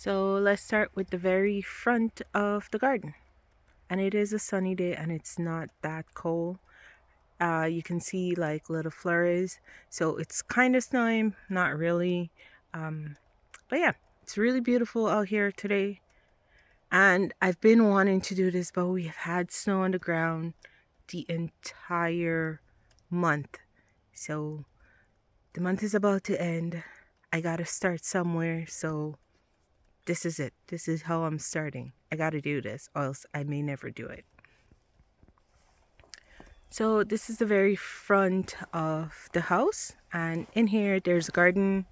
So let's start with the very front of the garden. And it is a sunny day and it's not that cold. You can see like little flurries. So it's kind of snowing, not really. Um, but yeah, it's really beautiful out here today. And I've been wanting to do this, but we have had snow on the ground the entire month. So the month is about to end. I gotta start somewhere. So this is it. This is how I'm starting. I got to do this, or else I may never do it. So this is the very front of the house, and in here there's a garden.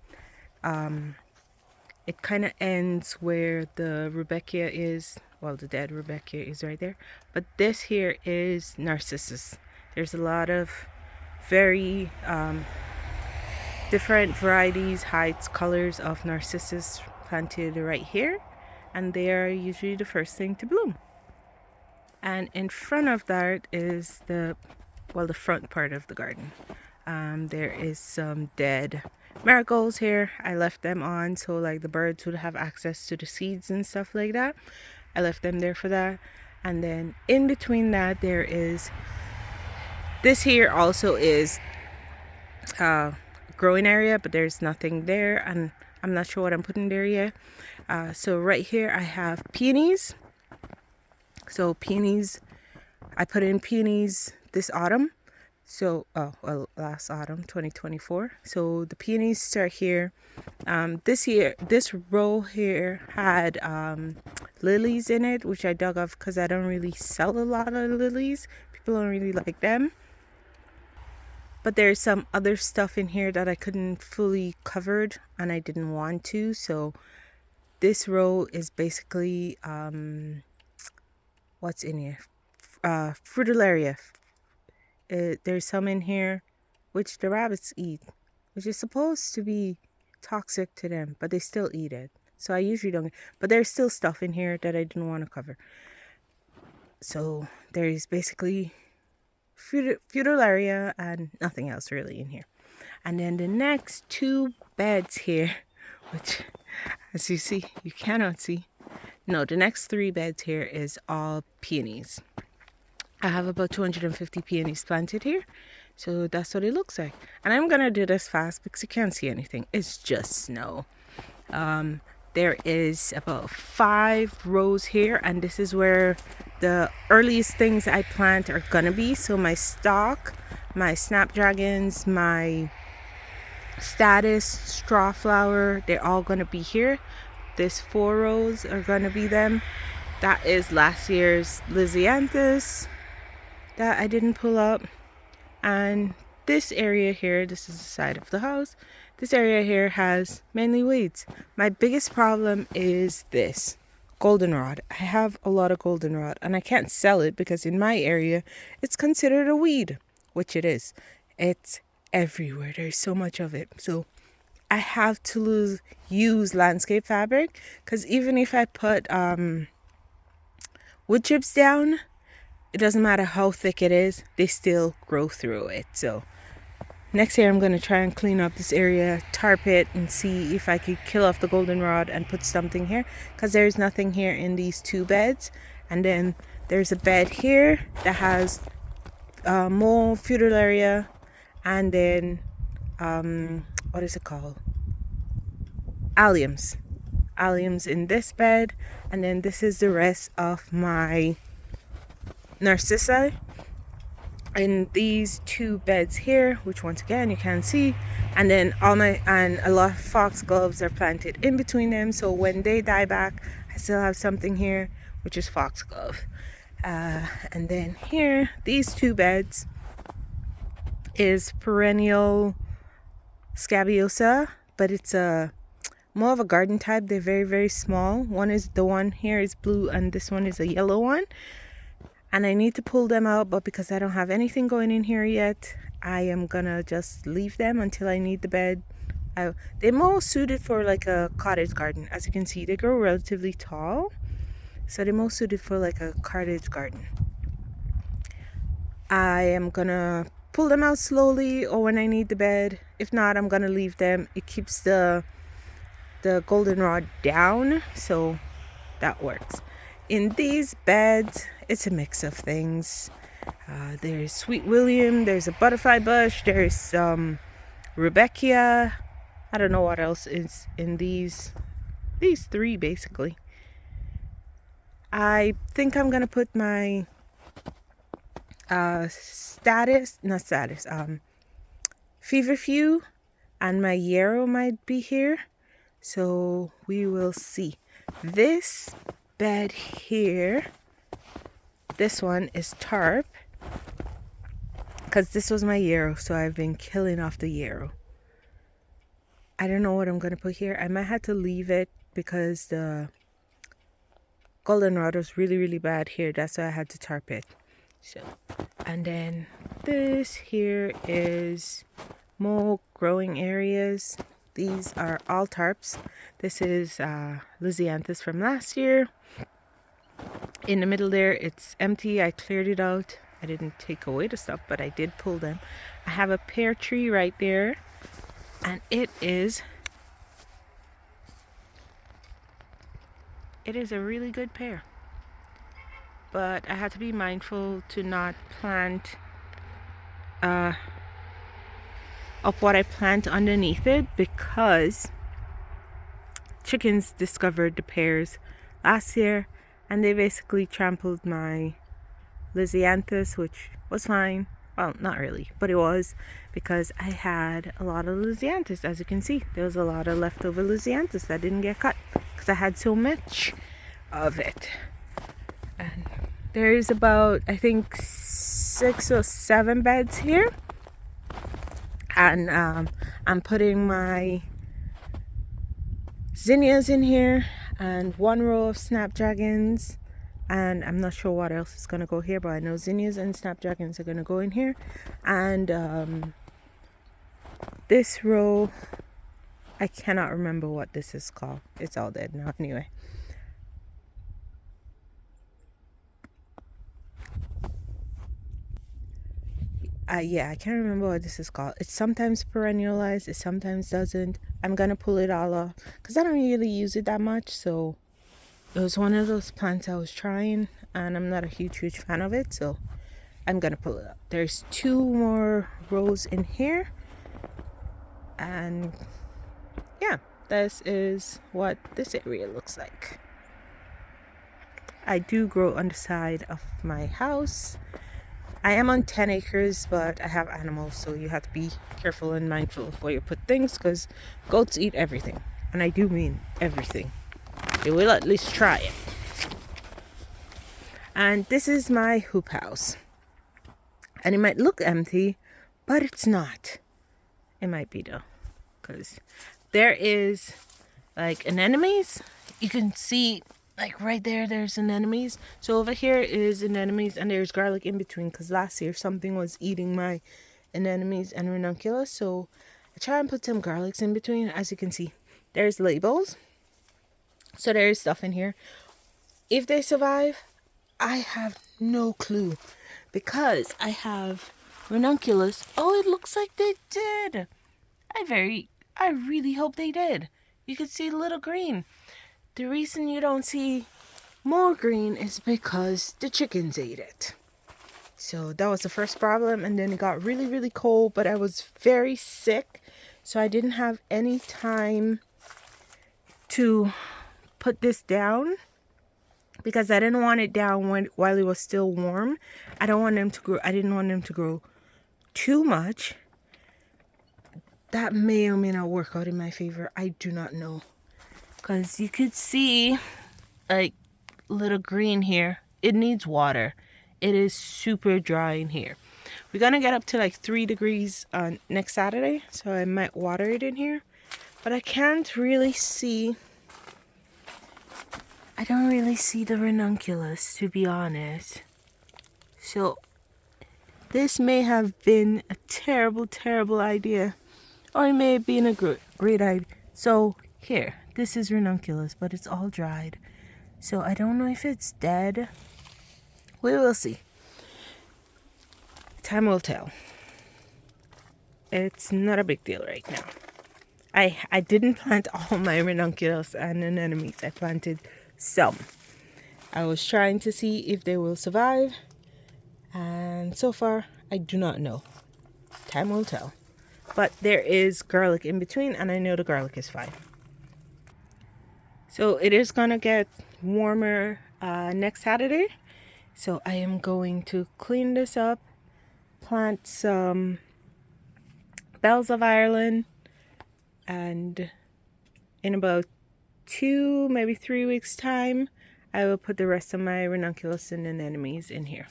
It kind of ends where the Rudbeckia is. Well, the dead Rudbeckia is right there, but this here is narcissus. There's a lot of very different varieties, heights, colors of narcissus planted right here, and they are usually the first thing to bloom. And in front of that is the front part of the garden. There is some dead marigolds here. I left them on so like the birds would have access to the seeds and stuff like that. I left them there for that. And then in between that there is this here also is growing area, but there's nothing there and I'm not sure what I'm putting there yet. So right here I have peonies. So peonies, I put in peonies this autumn. So, last autumn, 2024. So the peonies start here. This year, this row here had lilies in it, which I dug off because I don't really sell a lot of lilies. People don't really like them. But there's some other stuff in here that I couldn't fully covered and I didn't want to. So this row is basically what's in here? Frutillaria. There's some in here which the rabbits eat, which is supposed to be toxic to them, but they still eat it. So I usually don't. But there's still stuff in here that I didn't want to cover. So there's basically Frutillaria and nothing else really in here. And then the next two beds here, which as you see, you cannot see. No, the next three beds here is all peonies. I have about 250 peonies planted here. So that's what it looks like. And I'm going to do this fast because you can't see anything. It's just snow. There is about 5 rows here. And this is where the earliest things I plant are going to be. So my stock, my snapdragons, my status, straw flower, they're all going to be here. This 4 rows are going to be them. That is last year's Lysianthus that I didn't pull up. And this area here, this is the side of the house, this area here has mainly weeds. My biggest problem is this goldenrod. I have a lot of goldenrod and I can't sell it because in my area it's considered a weed, which it is. It's everywhere. There's so much of it. So I have to use landscape fabric because even if I put wood chips down, it doesn't matter how thick it is, they still grow through it. So next year I'm going to try and clean up this area, tarp it, and see if I could kill off the goldenrod and put something here, because there's nothing here in these 2 beds. And then there's a bed here that has more Frutillaria, and then what is it called, alliums in this bed. And then this is the rest of my narcissi in these 2 beds here, which once again you can't see. And then a lot of foxgloves are planted in between them, so when they die back I still have something here, which is foxglove. And then here, these 2 beds is perennial scabiosa, but it's a more of a garden type. They're very, very small. The one here is blue and this one is a yellow one. And I need to pull them out, but because I don't have anything going in here yet, I am gonna just leave them until I need the bed. They're more suited for like a cottage garden. As you can see, they grow relatively tall, so they're more suited for like a cottage garden. I am gonna pull them out slowly or when I need the bed. If not, I'm gonna leave them. It keeps the the goldenrod down, so that works. In these beds, it's a mix of things. There's Sweet William, there's a butterfly bush, there's Rebecca. I don't know what else is in these three basically. I think I'm gonna put my feverfew and my yarrow might be here, so we will see. This bed here, this one is tarp, because this was my yarrow, so I've been killing off the yarrow. I don't know what I'm gonna put here. I might have to leave it because the goldenrod was really bad here. That's why I had to tarp it. So, and then this here is more growing areas. These are all tarps. This is Lisianthus from last year. In the middle there, it's empty. I cleared it out. I didn't take away the stuff, but I did pull them. I have a pear tree right there, and it is a really good pear. But I had to be mindful to not plant of what I plant underneath it, because chickens discovered the pears last year and they basically trampled my Lisianthus, which was fine. Well, not really, but it was, because I had a lot of Lisianthus. As you can see, there was a lot of leftover Lisianthus that didn't get cut because I had so much of it. And there's about, I think, 6 or 7 beds here. And I'm putting my zinnias in here and 1 row of snapdragons. And I'm not sure what else is going to go here, but I know zinnias and snapdragons are going to go in here. And this row, I cannot remember what this is called. It's all dead now anyway. Yeah, I can't remember what this is called. It's sometimes perennialized, it sometimes doesn't. I'm going to pull it all off because I don't really use it that much. So it was one of those plants I was trying, and I'm not a huge fan of it. So I'm going to pull it up. There's 2 more rows in here. And yeah, this is what this area looks like. I do grow on the side of my house. I am on 10 acres, but I have animals, so you have to be careful and mindful of where you put things, because goats eat everything. And I do mean everything. They will at least try it. And this is my hoop house. And it might look empty, but it's not. It might be though, because there is like anemones. You can see like right there, there's anemones. So over here is anemones, and there's garlic in between, because last year something was eating my anemones and ranunculus. So I try and put some garlics in between. As you can see, there's labels. So there is stuff in here. If they survive, I have no clue, because I have ranunculus. Oh, it looks like they did. I really hope they did. You can see a little green. The reason you don't see more green is because the chickens ate it. So that was the first problem. And then it got really cold, but I was very sick, so I didn't have any time to put this down, because I didn't want it down while it was still warm. I didn't want them to grow too much. That may or may not work out in my favor. I do not know. Because you could see like little green here. It needs water. It is super dry in here. We're going to get up to like 3 degrees next Saturday. So I might water it in here. But I can't really see. I don't really see the ranunculus, to be honest. So this may have been a terrible idea. Or it may have been a great idea. So here, this is ranunculus, but it's all dried. So I don't know if it's dead. We will see. Time will tell. It's not a big deal right now. I didn't plant all my ranunculus and anemones. I planted some. I was trying to see if they will survive, and so far I do not know. Time will tell. But there is garlic in between, and I know the garlic is fine. So it is gonna get warmer next Saturday. So I am going to clean this up, plant some bells of Ireland, and in about 2, maybe 3 weeks time, I will put the rest of my ranunculus and anemones in here.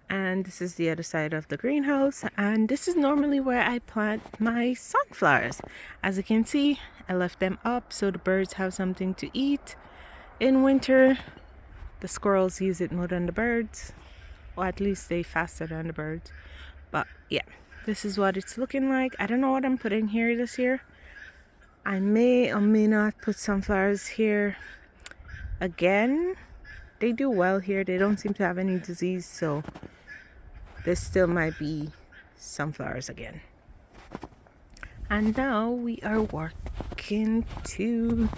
And this is the other side of the greenhouse, and this is normally where I plant my sunflowers. As you can see, I left them up so the birds have something to eat. In winter, the squirrels use it more than the birds, or at least they faster than the birds. But yeah, this is what it's looking like. I don't know what I'm putting here this year. I may or may not put sunflowers here again. They do well here. They don't seem to have any disease, so this still might be sunflowers again. And now we are walking to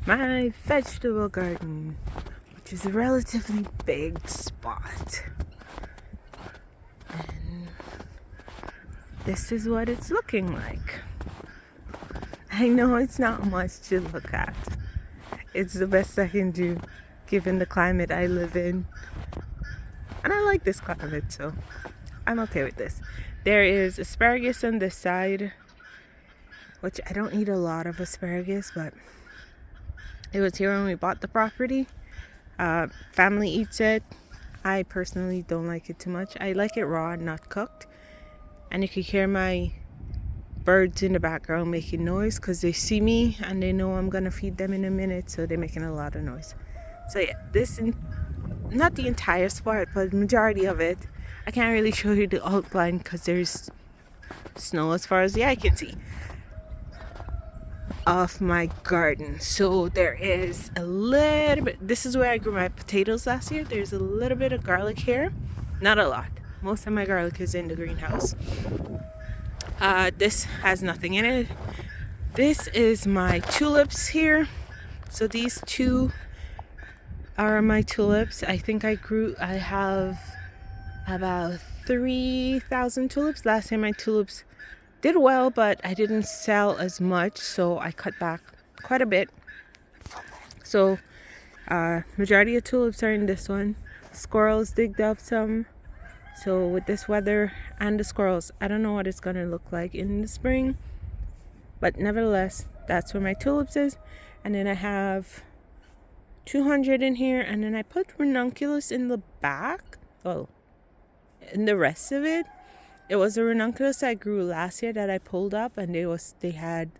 my vegetable garden, which is a relatively big spot. And this is what it's looking like. I know it's not much to look at. It's the best I can do given the climate I live in. And I like this climate, so I'm okay with this. There is asparagus on this side, which I don't eat a lot of asparagus, but it was here when we bought the property. Family eats it. I personally don't like it too much. I like it raw, not cooked. And you can hear my birds in the background making noise because they see me and they know I'm gonna feed them in a minute, so they're making a lot of noise. So yeah, this not the entire spot, but the majority of it. I can't really show you the outline because there's snow as far as the eye can see of my garden. So there is a little bit, this is where I grew my potatoes last year. There's a little bit of garlic here, not a lot. Most of my garlic is in the greenhouse. This has nothing in it. This is my tulips here. So these two are my tulips. I think I have about 3,000 tulips. Last time my tulips did well, but I didn't sell as much, so I cut back quite a bit. So majority of tulips are in this one. Squirrels digged up some. So with this weather and the squirrels, I don't know what it's gonna look like in the spring, but nevertheless, that's where my tulips is. And then I have 200 in here, and then I put ranunculus in the back. Oh, and the rest of it, it was a ranunculus I grew last year that I pulled up, and they had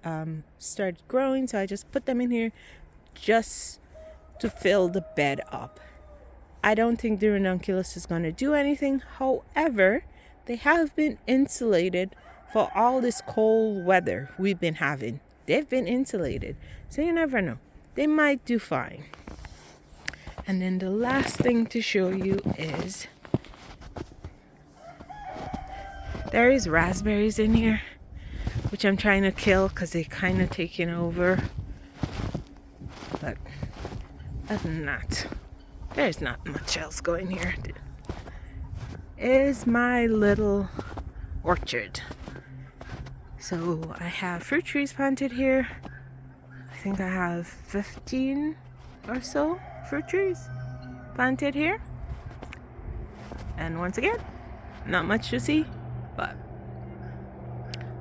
started growing, so I just put them in here just to fill the bed up. I don't think the ranunculus is going to do anything. However, they have been insulated for all this cold weather we've been having. They've been insulated, so you never know. They might do fine. And then the last thing to show you is there is raspberries in here, which I'm trying to kill because they kind of taken over. But other than that, there's not much else going here. Is my little orchard. So I have fruit trees planted here. I think I have 15 or so fruit trees planted here. And once again, not much to see, but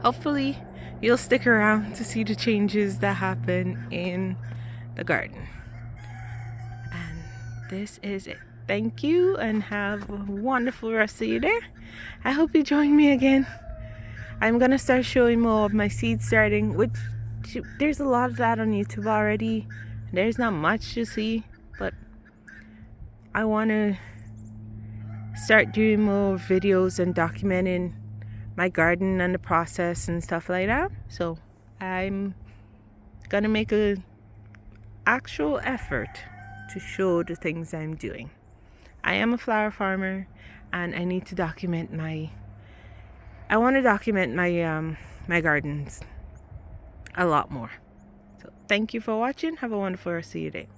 hopefully you'll stick around to see the changes that happen in the garden. And this is it. Thank you and have a wonderful rest of your day. I hope you join me again. I'm gonna start showing more of my seed starting, which there's a lot of that on YouTube already. There's not much to see, but I want to start doing more videos and documenting my garden and the process and stuff like that. So I'm gonna make an actual effort to show the things I'm doing. I am a flower farmer, and I need to document my my gardens a lot more. So thank you for watching. Have a wonderful rest of your day.